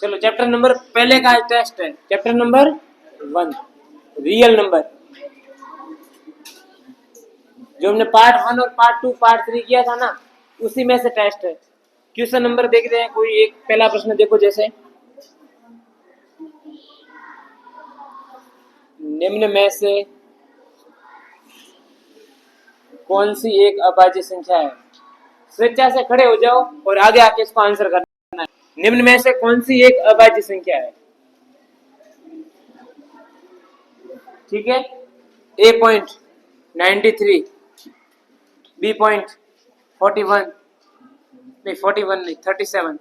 चलो chapter number पहले का टेस्ट है, चैप्टर नंबर 1 रियल नंबर। जो हमने पार्ट 1 और पार्ट 2 पार्ट 3 किया था ना, उसी में से टेस्ट है। क्वेश्चन नंबर देखते हैं, कोई एक पहला प्रश्न देखो, जैसे निम्न में से कौन सी एक अभाज्य संख्या है। स्वेच्छा से खड़े हो जाओ और आगे आके इसको आंसर करना है। निम्न में से कौन सी एक अभाज्य संख्या है, ठीक है। A.93, B.41 नहीं 41 नहीं 37,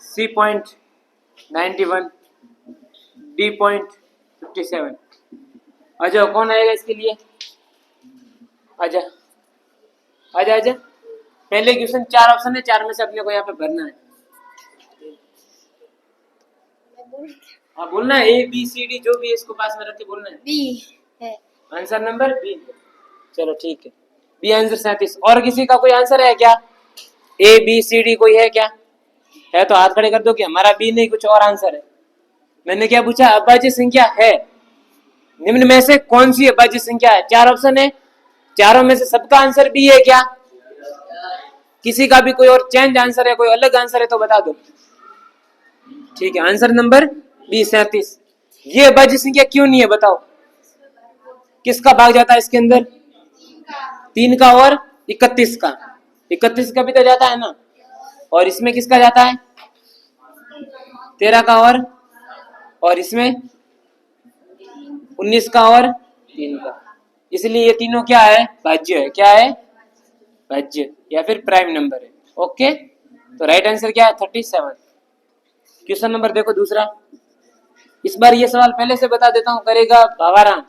C.91, D.57। अच्छा कौन आएगा इसके लिए, आजा आजा आजा। पहले क्वेश्चन 4 ऑप्शन है, 4 में से अपने को यहाँ पे भरना है। हाँ बोलना है, A B C D जो भी है इसको पास में रख के बोलना है। बी है आंसर नंबर बी। चलो ठीक है, बी आंसर 37। और किसी का कोई आंसर है क्या, A B C D कोई है क्या, है तो हाथ खड़े कर दो कि हमारा बी नहीं कुछ और आंसर है। मैंने क्या पूछा, अभाज्य संख्या है, निम्न में से कौन सी अभाज्य संख्या है। 4 ऑप्शन है, चारों में से सबका आंसर बी है क्या, किसी का भी कोई और चेंज आंसर है, कोई अलग आंसर है तो बता दो। ठीक है, आंसर नंबर बी 37। ये अभाज्य संख्या क्यों नहीं है बताओ, किसका भाग जाता है इसके अंदर, 3 का और 31 का। 31 का भी तो जाता है ना, और इसमें किसका जाता है 13 का और इसमें 19 का और 3 का। इसलिए ये तीनों क्या है, भाज्य है। क्या है, भाज्य या फिर प्राइम नंबर है। ओके, तो राइट आंसर क्या है 37। क्वेश्चन नंबर देखो दूसरा। इस बार ये सवाल पहले से बता देता हूं, करेगा भावाराम,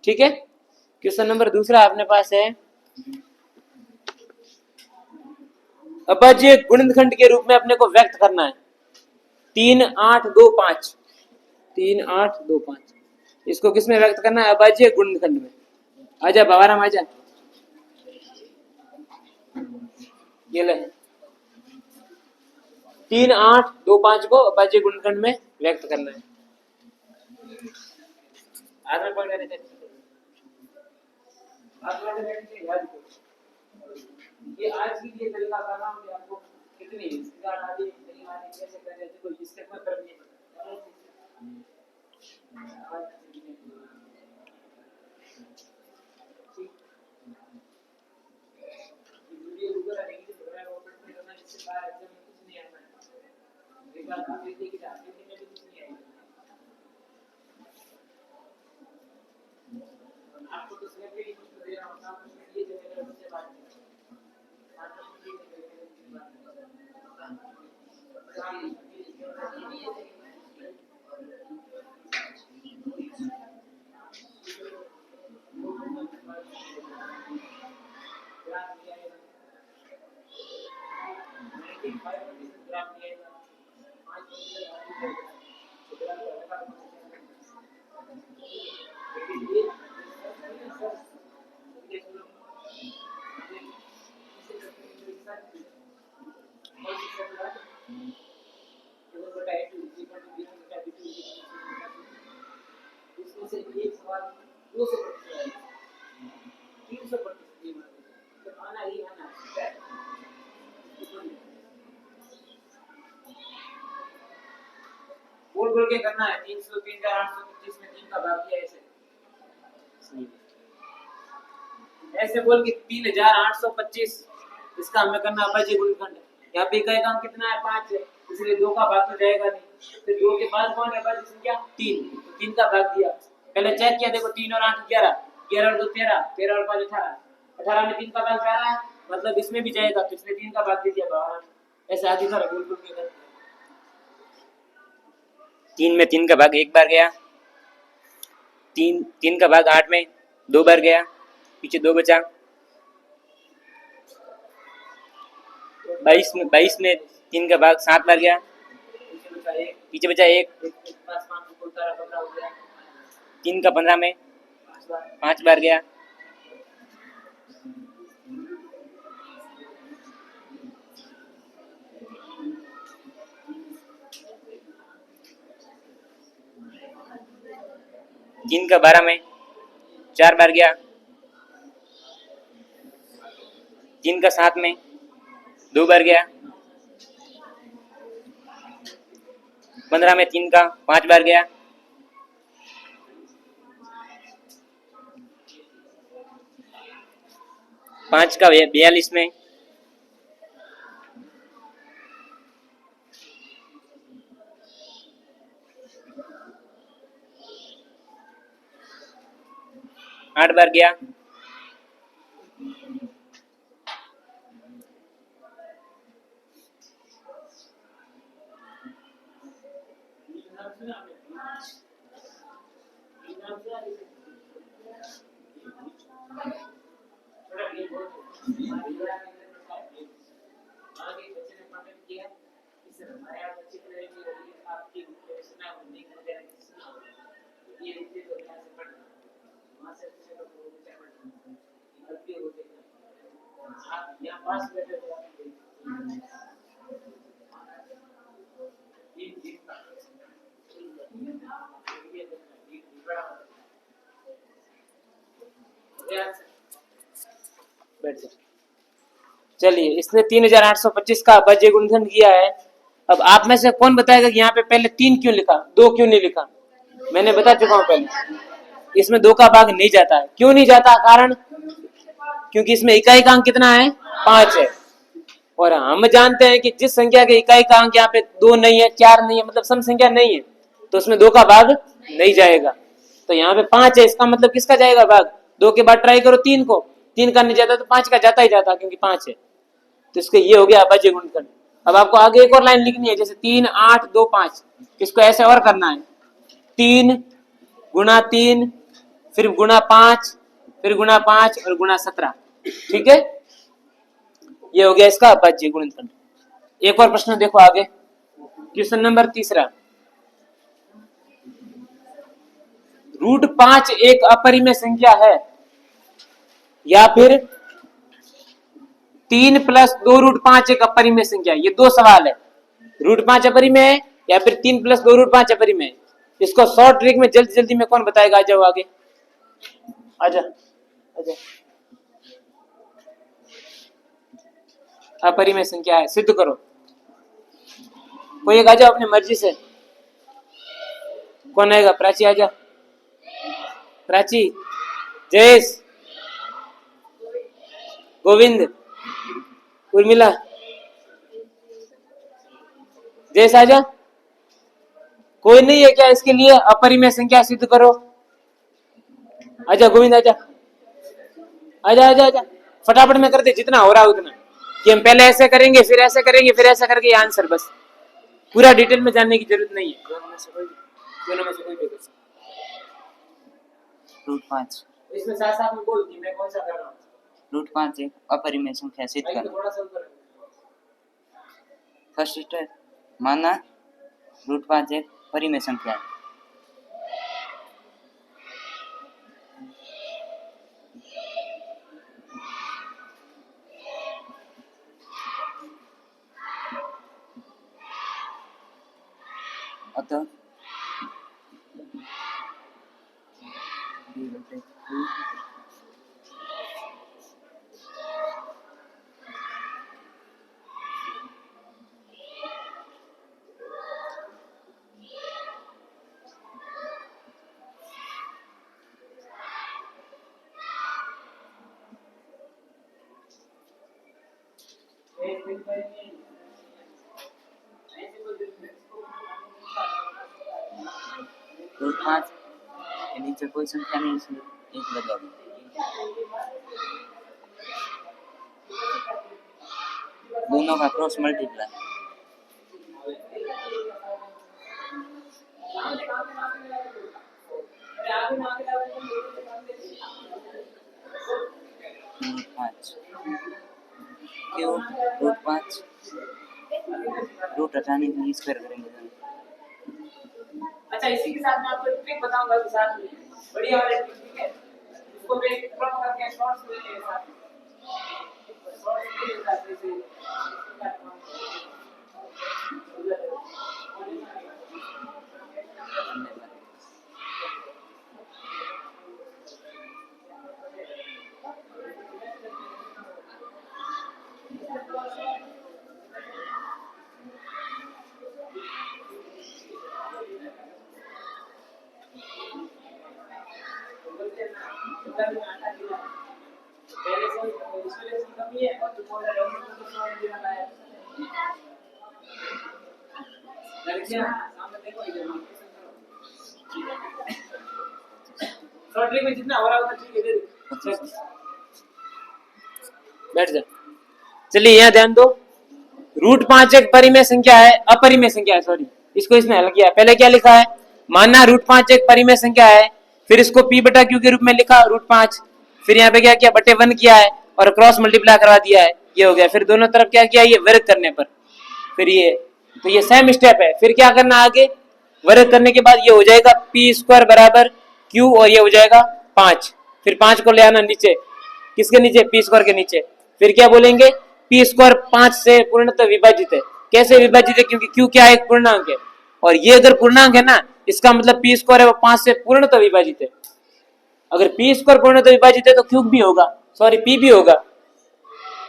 ठीक है। क्वेश्चन नंबर दूसरा अपने पास है, अभाज्य गुणनखंड के रूप में अपने को व्यक्त करना है 3 8 2 5। 3 8 2 5 इसको किसमें व्यक्त करना है, अभाज्य गुणनखंड में। आजा भावाराम आजा, ये ले 3 8 2 5 को अभाज्य गुणनखंड में व्यक्त करना है। आज में पढ़ रहे थे, ये आज की ये तरीका कर रहा हूँ कि आपको कितनी स्टार्ट आती है नहीं आती कैसे कर रहे थे, कोई इससे कोई फर्क नहीं पड़ता। वीडियो ऊपर आने की जरूरत है, ओपन करना इससे बाहर एकदम कुछ नहीं आता है। एक बार आप देखिए कि आपके में भी कुछ नहीं आएगा, आपको तो सिर्फ एक कुछ दे रहा हूँ, आपको ये दे रहा हूँ, उससे बात बोल के करना है। 300 3825 में 3 का भाग किया ऐसे बोल के 3825 इसका हमें करना अभाज्य गुणनखंड। यहाँ पे का काम कितना है 5 है, इसलिए 2 का भाग तो जाएगा नहीं। फिर 2 के बाद कौन है अभाज्य संख्या 3, तो 3 का भाग दिया। पहले चेक किया, देखो 3 और 8 11, 11 और 2 13, 13 और 5 18, 18 में 3 का भाग जा रहा है, मतलब इसमें भी जाएगा, तो इसलिए 3 का भाग दे दिया बाहर। ऐसे आगे कर बोल के कर 3 में 3 का भाग एक बार गया, 3 का भाग 8 में 2 बार गया, पीछे 2 बचा। 22 में 3 का भाग 7 बार गया, पीछे बचा 1। 3 का 15 में 5 बार गया, 3 का 12 में 4 बार गया। 3 का 7 में 2 बार गया। 15 में 3 का 5 बार गया। 5 का 42 में 8 बार गया। बैठ जाओ। चलिए, इसने 3825 का अभाज्य गुणनखंड किया है। अब आप में से कौन बताएगा कि यहाँ पे पहले 3 क्यों लिखा, 2 क्यों नहीं लिखा? मैंने बता चुका हूँ पहले, इसमें 2 का भाग नहीं जाता है। क्यों नहीं जाता? कारण क्योंकि इसमें इकाई का अंक कितना है? 5 है। और हम जानते हैं कि जिस संख्या के इकाई का अंक यहाँ पे 2 नहीं है, 4 नहीं है, मतलब सम संख्या नहीं है, तो उसमें 2 का भाग नहीं जाएगा। तो यहाँ पे 5 है, इसका मतलब किसका जाएगा भाग? 2 के बाद ट्राई करो 3 को, 3 का नहीं जाता तो 5 का जाता ही जाता, क्योंकि 5 है। तो इसका ये हो गया अभाज्य गुणनखंड। अब आपको आगे एक और लाइन लिखनी है, जैसे 3 8 2 5, इसको ऐसे और करना है, 3 गुणा 3 फिर गुणा 5 फिर गुणा 5 और गुणा 17। ठीक है, ये हो गया इसका अभाज्य गुणनखंड। एक और प्रश्न देखो आगे, क्वेश्चन नंबर 3। √5 एक अपरिमेय संख्या है या फिर 3 + 2 √5 एक अपरिमेय संख्या? ये 2 सवाल है। √5 अपरिमेय है या फिर 3 + 2 √5 अपरिमेय? इसको शॉर्ट ट्रिक में जल्दी जल्दी में कौन बताएगा? आ जाओ आगे, आजा आजा। अपरिमेय संख्या है, सिद्ध करो। कोई एक आ जाओ अपनी मर्जी से। कौन आएगा? प्राची आजा, प्राची, जयेश, गोविंद, उर्मिला, जयेश आजा। कोई नहीं है क्या इसके लिए? अपरिमेय संख्या सिद्ध करो। आजा गोविंद, आजा आजा आजा आजा, फटाफट में कर दे, जितना हो रहा है उतना। कि हम पहले ऐसे करेंगे, फिर ऐसे करेंगे, फिर ऐसा करके आंसर, बस पूरा डिटेल में जानने की जरूरत नहीं है। दोनों में से कोई भी कर सकता। √5 इसमें साथ साथ में बोल कि मैं कौन सा कर रहा हूँ। √5 एक अपरिमेय संख्या सिद्ध करना। थोड़ा सा ऊपर फर्स्ट स्टेप माना √5 एक परिमेय संख्या है। अतः √5 के नीचे कोई संख्या नहीं, इसलिए 1 लगा दो। दोनों का क्रॉस मल्टीप्लाई। क्यों √5 रूट हटाने के लिए स्क्वायर करेंगे। अच्छा, इसी के साथ मैं आपको एक ट्रिक बताऊंगा कि साथ में बढ़िया वाला ट्रिक, ठीक है? इसको मैं एक प्रॉप करके शॉर्ट्स ले लेंगे साथ में। शॉर्ट्स ले लेंगे साथ में। पहले से इंस्टॉलेशन कमी है और जो बोल रहे हो तो समझ नहीं आ रहा है। लड़कियां सामने देखो इधर शॉर्ट ट्रिक में जितना हो रहा है उतना ठीक है दे दो। बैठ जा। चलिए यहाँ ध्यान दो। √5 एक परिमेय संख्या है, अपरिमेय संख्या है, सॉरी, इसको इसने हल किया। पहले क्या लिखा है, माना √5 एक परिमेय संख्या है, फिर इसको p बटा q के रूप में लिखा √5, फिर यहाँ पे क्या किया, बटे 1 किया है और क्रॉस मल्टीप्लाई करवा दिया है, ये हो गया। फिर दोनों तरफ क्या किया, ये वर्ग करने पर, फिर ये, तो ये सेम स्टेप है। फिर क्या करना आगे, वर्ग करने के बाद ये हो जाएगा p² बराबर q और ये हो जाएगा 5। फिर 5 को ले आना नीचे, किसके नीचे, p² के नीचे। फिर क्या बोलेंगे, p² 5 से पूर्णतः विभाजित है। कैसे विभाजित है, क्योंकि q क्या है, एक पूर्णांक है, और ये अगर पूर्णांक है ना, इसका मतलब p² है वो 5 से पूर्णतः विभाजित है। अगर p² पूर्णतः विभाजित है तो q भी होगा, सॉरी p भी होगा।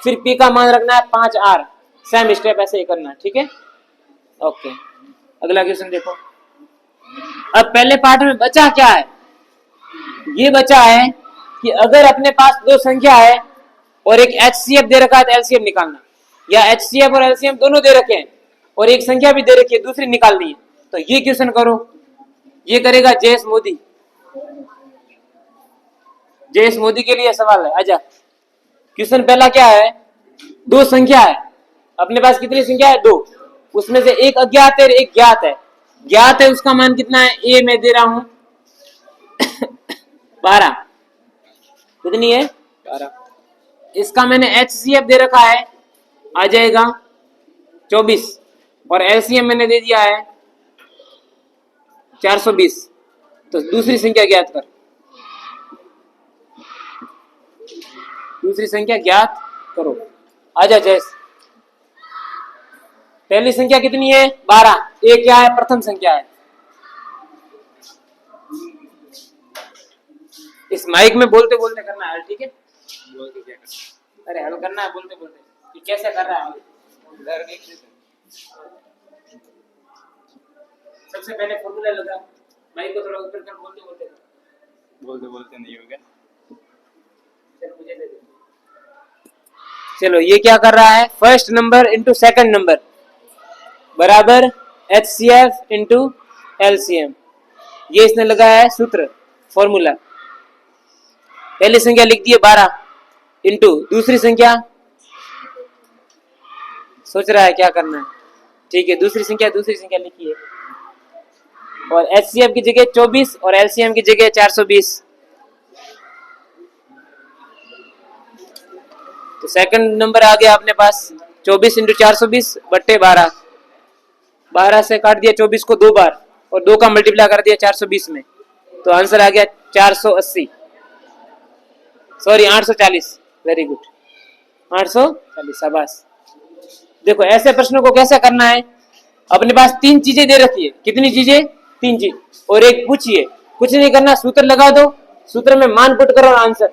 फिर p का मान रखना है 5r, सेम स्टेप ऐसे ही करना है, ठीक है। ओके, अगला क्वेश्चन देखो। अब पहले पार्ट में बचा क्या है, ये बचा है कि अगर अपने पास दो संख्या है और एक HCF दे रखा है तो एलसीएम निकालना, या HCF और एलसीएम दोनों दे रखे हैं और एक संख्या भी दे रखी है, दूसरी निकालनी है। तो ये क्वेश्चन करो, ये करेगा जेएस मोदी। जेएस मोदी के लिए सवाल है, आजा। क्वेश्चन पहला क्या है, दो संख्या है, अपने पास कितनी संख्या है, दो, उसमें से एक अज्ञात है और एक ज्ञात है। ज्ञात है उसका मान कितना है, ए मैं दे रहा हूं 12, कितनी है 12। इसका मैंने HCF दे रखा है, आ जाएगा 24, और LCM मैंने दे दिया है 420। तो दूसरी संख्या ज्ञात कर, दूसरी संख्या ज्ञात करो, आजा जैस। पहली संख्या कितनी है, 12, ए क्या है, प्रथम संख्या है। इस माइक में बोलते बोलते करना है, ठीक है, बोल के क्या करना, अरे हल करना है बोलते बोलते कि कैसे कर रहा है। सबसे पहले फॉर्मूला लगा, माइक को थोड़ा ऊपर कर, बोलते बोलते नहीं होगा। चलो मुझे दे दो। चलो ये क्या कर रहा है, first number into second number बराबर HCF इंटू LCM, ये इसने लगाया है सूत्र, फॉर्मूला। पहली संख्या लिख दी है 12 इंटू दूसरी संख्या, सोच रहा है क्या करना है, ठीक है, दूसरी संख्या लिखी है, और HCF की जगह 24 और LCM की जगह 420। तो सेकंड नंबर आ गया अपने पास 24 इंटू 420 बट्टे 12, 12 से काट दिया 24 को 2 बार और 2 का मल्टीप्लाई कर दिया 420 में, तो आंसर आ गया 480, सॉरी 840, वेरी गुड, 840, शाबाश। देखो ऐसे प्रश्नों को कैसे करना है, अपने पास 3 चीजें दे रखी है, कितनी चीजें, 3 चीज, और एक पूछिए, कुछ नहीं करना, सूत्र लगा दो, सूत्र में मान पुट करो, आंसर।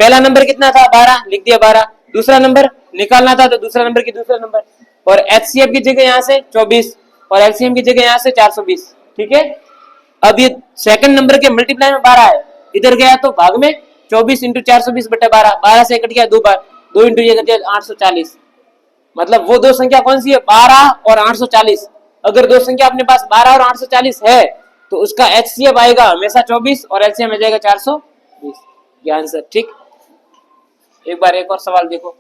पहला नंबर कितना था, 12, लिख दिया 12, दूसरा नंबर निकालना था तो दूसरा नंबर की दूसरा नंबर, और HCF की जगह यहाँ से 24 और LCM की जगह यहाँ से 420, ठीक है। अब ये सेकंड नंबर के मल्टीप्लाई में 12 है, इधर गया तो भाग में 24 इंटू 420 बटे 12, 12 से कट गया 2 बार, 2 इंटू ये कर दिया 840। मतलब वो दो संख्या कौन सी है, 12 और 840। अगर दो संख्या अपने पास 12 और 840 है तो उसका HCF आएगा हमेशा 24 और LCM आ जाएगा 420, ये आंसर, ठीक। एक बार एक और सवाल देखो।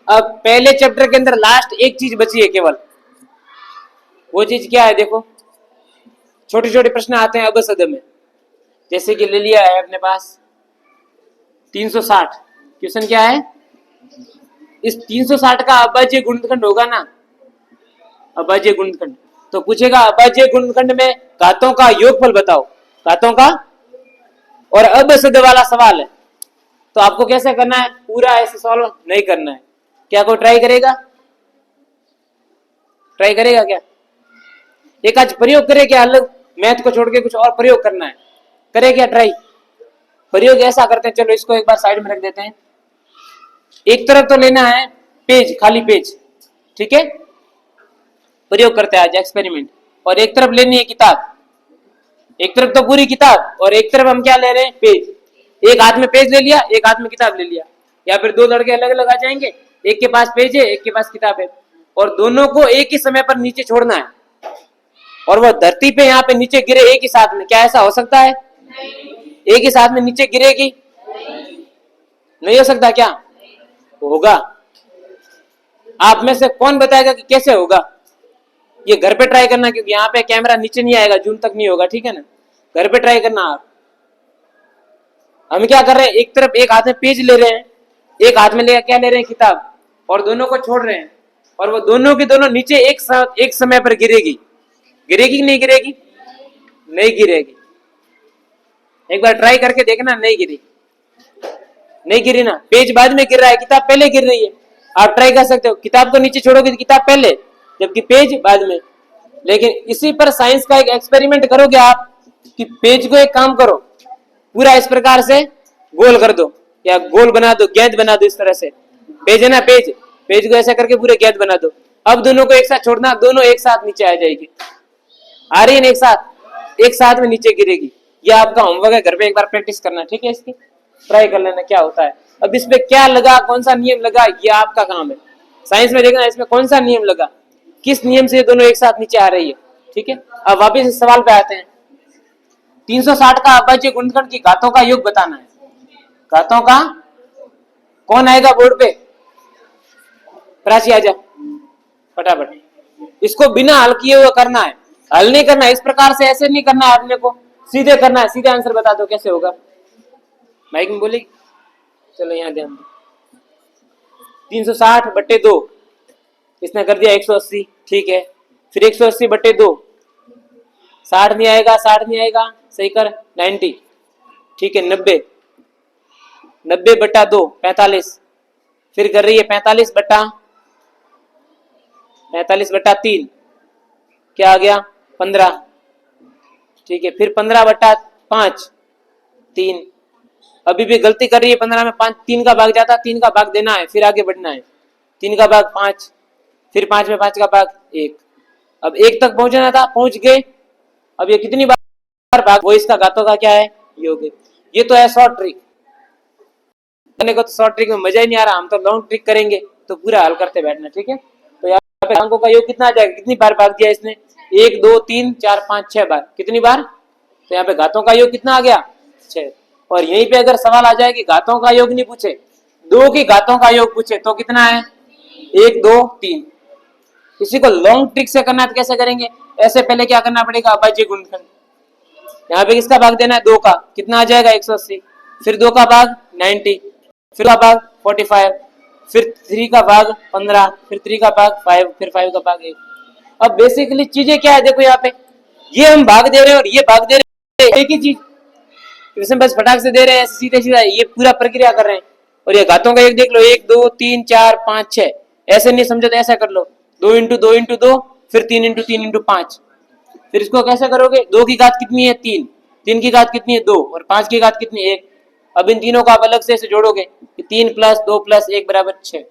अब पहले चैप्टर के अंदर लास्ट एक चीज बची है केवल, वो चीज क्या है, देखो छोटे छोटे प्रश्न आते हैं अबसद में, जैसे कि ले लिया है अपने पास 360, क्वेश्चन क्या है, इस 360 का अभाज्य गुणनखंड होगा ना, अभाज्य गुणनखंड, तो पूछेगा अभाज्य गुणनखंड में घातों का योगफल बताओ, घातों का, और अबसद वाला सवाल है। तो आपको कैसे करना है, पूरा ऐसे सॉल्व नहीं करना है, क्या कोई ट्राई करेगा, ट्राई करेगा क्या, एक आज प्रयोग करे क्या, अलग मैथ को छोड़ के कुछ और प्रयोग करना है, करे क्या ट्राई, प्रयोग ऐसा करते हैं, चलो इसको एक बार साइड में रख देते हैं, एक तरफ तो लेना है पेज, खाली पेज, ठीक है, प्रयोग करते हैं आज, एक्सपेरिमेंट। और एक तरफ लेनी है किताब, एक तरफ तो पूरी किताब और एक तरफ हम क्या ले रहे हैं, पेज। एक हाथ में पेज ले लिया, एक हाथ में किताब ले लिया, या फिर दो लड़के अलग अलग आ जाएंगे, एक के पास पेज है, एक के पास किताब है, और दोनों को एक ही समय पर नीचे छोड़ना है, और वह धरती पे यहाँ पे नीचे गिरे एक ही साथ में। क्या ऐसा हो सकता है? एक ही साथ में नीचे गिरेगी? नहीं हो सकता। क्या होगा? आप में से कौन बताएगा कि कैसे होगा? ये घर पे ट्राई करना, क्योंकि यहाँ पे कैमरा नीचे नहीं आएगा, जूम तक नहीं होगा, ठीक है ना। घर पे ट्राई करना आप। हम क्या कर रहे हैं, एक तरफ एक हाथ में पेज ले रहे हैं, एक हाथ में ले क्या ले रहे हैं, किताब, और दोनों को छोड़ रहे हैं, और वो दोनों की दोनों नीचे एक साथ एक समय पर गिरेगी। गिरेगी कि नहीं गिरेगी? नहीं गिरेगी। एक बार ट्राई करके देखना, नहीं गिरी, नहीं गिरी ना। पेज बाद में गिर रहा है, किताब पहले गिर रही है। आप ट्राई कर सकते हो, किताब को नीचे छोड़ोगे तो किताब पहले, जबकि पेज बाद में। लेकिन इसी पर साइंस का एक एक्सपेरिमेंट करोगे आप, कि पेज को एक काम करो, पूरा इस प्रकार से गोल कर दो, या गोल बना दो, गेंद बना दो, इस तरह से। पेज है ना, पेज, पेज को ऐसा करके पूरे गेंद बना दो। अब दोनों को एक साथ छोड़ना, दोनों एक साथ नीचे आ जाएगी। आ रही है ना, एक साथ में नीचे गिरेगी। ये आपका होमवर्क है, घर पे एक बार प्रैक्टिस करना, ठीक है। इसकी ट्राई कर लेना क्या होता है। अब इसमें क्या लगा, कौन सा नियम लगा, ये आपका काम है। साइंस में देखना इसमें कौन सा नियम लगा, किस नियम से दोनों एक साथ नीचे आ रही है, ठीक है। अब वापिस इस सवाल पे आते हैं। 360 का अभाज्य गुणनखंड की घातों का योग बताना है। घातों का कौन आएगा बोर्ड पे? प्राची आजा फटाफट। इसको बिना हल किए हुए करना है, हल नहीं करना, इस प्रकार से ऐसे नहीं करना है, अपने को सीधे करना है। सीधे आंसर बता दो कैसे होगा। माइक में बोलेगी, चलो यहाँ ध्यान दो। 360 बट्टे 2, इसने कर दिया 180, ठीक है। फिर 180 बट्टे 2, 60 नहीं आएगा, 60 नहीं आएगा, सही कर, 90, ठीक है। 90, 90 बट्टा 2, 45। फिर कर रही है 45 बट्टा 3, क्या आ गया, 15, ठीक है। फिर 15 बट्टा 5, 3। अभी भी गलती कर रही है, 15 में 5, 3 का भाग जाता, 3 का भाग देना है, फिर आगे बढ़ना है। 3 का भाग 5, फिर 5 में 5 का भाग 1। अब 1 तक पहुंचना था, पहुंच गए। अब ये कितनी बार भाग, वो इसका घातों का क्या है, योग है। ये तो है शॉर्ट ट्रिक। करने को तो शॉर्ट ट्रिक में मजा ही नहीं आ रहा, हम तो लॉन्ग ट्रिक करेंगे, तो पूरा हल करते बैठना, ठीक है। तो यहाँ पे अंकों का योग कितना आ जाएगा, कितनी बार भाग दिया इसने, 1 2 3 4 5 6 बार, कितनी बार। तो यहाँ पे घातों का योग कितना आ गया, 6। और यहीं पे अगर सवाल आ जाए कि घातों का योग नहीं पूछे, 2 की घातों का योग पूछे, तो कितना है, 1 2 3। इसी को लॉन्ग ट्रिक से करना है, तो कैसे करेंगे, ऐसे पहले क्या करना पड़ेगा, अभाज्य गुणनखंड। यहाँ पे किसका भाग देना है, 2 का, कितना आ जाएगा 180। फिर 2 का भाग 90, फिर का भाग 45, फिर 3 का भाग 15, फिर 3 का भाग 5, फिर 5 का भाग 1। अब बेसिकली चीजें क्या है, देखो यहाँ पे ये हम भाग दे रहे हैं और ये भाग दे रहे हैं, एक ही चीज। इसमें बस फटाक से दे रहे हैं, सीधे सीधा ये पूरा प्रक्रिया कर रहे हैं। और ये घातों का एक देख लो, 1 2 3 4 5 6, ऐसे नहीं समझो तो ऐसा कर लो, 2 इंटू 2 इंटू 2, फिर 3 इंटू 3 इंटू 5। फिर इसको कैसे करोगे, 2 की घात कितनी है 3, 3 की घात कितनी है 2, और 5 की घात कितनी है 1। अब इन तीनों को आप अलग से जोड़ोगे, 3 प्लस 2 प्लस 1 बराबर 6।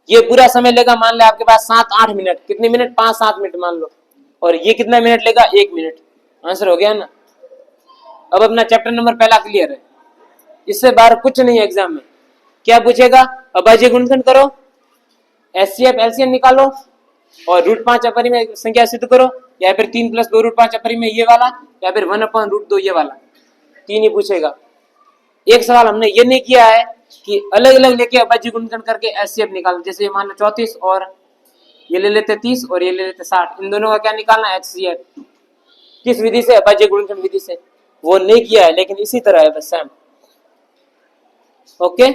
ये पूरा समय लेगा, मान ले आपके पास 7-8 मिनट, कितने मिनट, 5-7 मिनट मान लो। और ये कितना मिनट लेगा, 1 मिनट। आंसर हो गया ना। अब अपना चैप्टर नंबर पहला क्लियर है, इससे बाहर कुछ नहीं है एग्जाम में। क्या पूछेगा, अभाज्य गुणनखंड करो, एचसीएफ एलसीएम निकालो, और √5 अपरिमेय संख्या सिद्ध करो, या फिर 3 + 2 √5 अपरिमेय ये वाला, या फिर 1/√2 ये वाला। 3 ही पूछेगा। एक सवाल हमने ये नहीं किया है कि अलग अलग लेके अभाज्य गुणनखंड करके एचसीएफ निकालो। जैसे मान लो 34 और ये ले लेते 30 और ये ले लेते 60, इन दोनों का क्या निकालना है, एचसीएफ। किस विधि से, अभाज्य गुणनखंड विधि से। वो नहीं किया है, लेकिन इसी तरह है बस सेम। ओके।